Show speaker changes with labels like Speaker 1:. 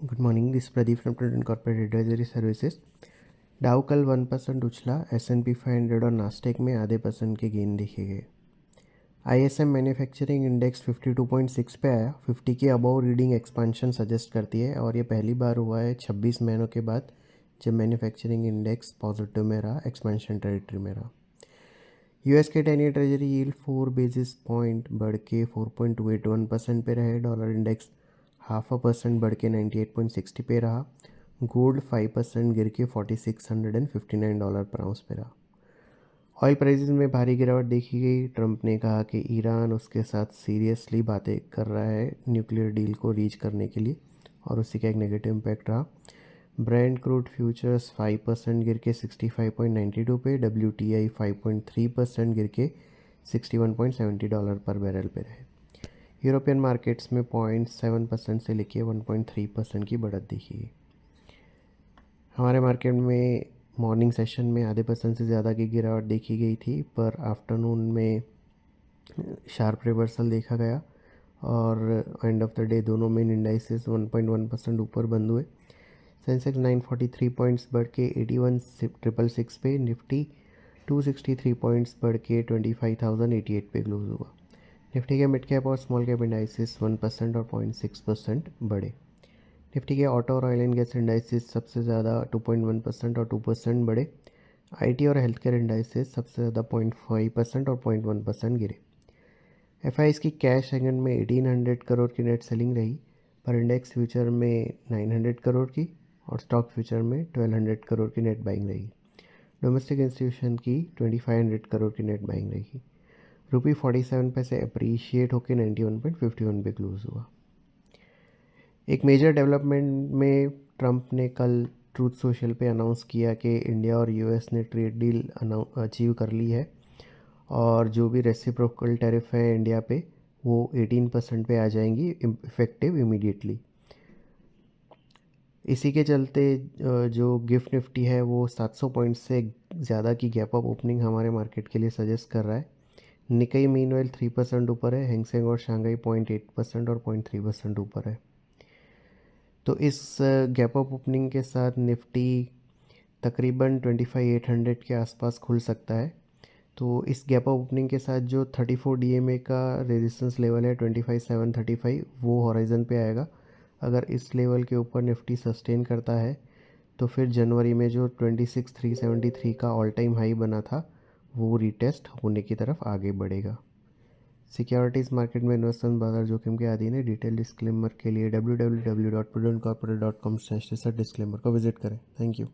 Speaker 1: Good morning, this Pradeep from prudent corporate advisory services. डाउ कल 1% उछला, S&P 500 और नास्टेक में आधे % के गेन देखे गए। ISM मैन्युफैक्चरिंग इंडेक्स 52.6 पे आया। 50 के अबव रीडिंग एक्सपांशन सजेस्ट करती है और ये पहली बार हुआ है 26 महीनों के बाद जब मैन्युफैक्चरिंग इंडेक्स पॉजिटिव में रहा, एक्सपेंशन टेरिटरी में रहा। US के 10 year treasury yield 4 basis point बढ़ के 4.281% पे रहे। डॉलर इंडेक्स 0.5% बढ़ के 98.60 पे रहा। गोल्ड 5% गिर के $4,659 पर आउंस पे रहा। ऑयल प्राइसेस में भारी गिरावट देखी गई। ट्रंप ने कहा कि ईरान उसके साथ सीरियसली बातें कर रहा है न्यूक्लियर डील को रीच करने के लिए, और उसी का एक नेगेटिव इम्पैक्ट रहा। ब्रेंट क्रूड फ्यूचर्स 5% गिर के 65.92 पे। WTI 5.3% गिर के $61.70 पर बैरल पे रहे। यूरोपियन मार्केट्स में 0.7% से लेके 1.3% की बढ़त देखी गई। हमारे मार्केट में मॉर्निंग सेशन में आधे % से ज़्यादा की गिरावट देखी गई थी, पर आफ्टरनून में शार्प रिवर्सल देखा गया और एंड ऑफ द डे दोनों मेन इंडाइसेस 1.1% ऊपर बंद हुए। सेंसेक्स 943 पॉइंट्स बढ़ के 81,666 पे। निफ्टी 263 पॉइंट्स बढ़ के 25,088 पे क्लोज हुआ। निफ्टी के मिड कैप और स्मॉल कैप इंडाइसेस 1% और 0.6% बढ़े। निफ्टी के ऑटो और ऑयल एंड गैस इंडाइसेस सबसे ज़्यादा 2.1% और 2% बढ़े। IT और हेल्थ केयर इंडाइसेस सबसे ज़्यादा 0.5% और 0.1% गिरे। FIs की कैश सेगमेंट में 1800 करोड़ की नेट सेलिंग रही, पर इंडेक्स फ्यूचर में 900 करोड़ की और स्टॉक फ्यूचर में 1200 करोड़ की नेट बाइंग रही। डोमेस्टिक इंस्टीट्यूशन की 2500 करोड़ की नेट बाइंग रही। रुपी 47 पैसे अप्रीशिएट होकर 91.51 पे क्लोज हुआ। एक मेजर डेवलपमेंट में ट्रंप ने कल ट्रूथ सोशल पे अनाउंस किया कि इंडिया और US ने ट्रेड डील अचीव कर ली है और जो भी रेसिप्रोकल टैरिफ है इंडिया पे वो 18% पे आ जाएंगी इफेक्टिव इमीडिएटली। इसी के चलते जो गिफ्ट निफ्टी है वो 700 पॉइंट से ज़्यादा की गैप अप ओपनिंग हमारे मार्केट के लिए सजेस्ट कर रहा है। निकाई मीनवेल 3% ऊपर है। हैंगसेंग और शंघाई 0.8% और 0.3% ऊपर है। तो इस गैप अप ओपनिंग के साथ निफ्टी तकरीबन 25,800 के आसपास खुल सकता है। तो इस गैप अप ओपनिंग के साथ जो 34 DMA का रेजिस्टेंस लेवल है 25,735 वो हॉराइजन पे आएगा। अगर इस लेवल के ऊपर निफ्टी सस्टेन करता है तो फिर जनवरी में जो 26,373 का ऑल टाइम हाई बना था वो रीटेस्ट होने की तरफ आगे बढ़ेगा। सिक्योरिटीज़ मार्केट में इन्वेस्टमेंट बाजार जोखिम के अधीन है। डिटेल डिस्क्लेमर के लिए www.prudentcorporate.com/research डिस्क्लेमर को विजिट करें। Thank you.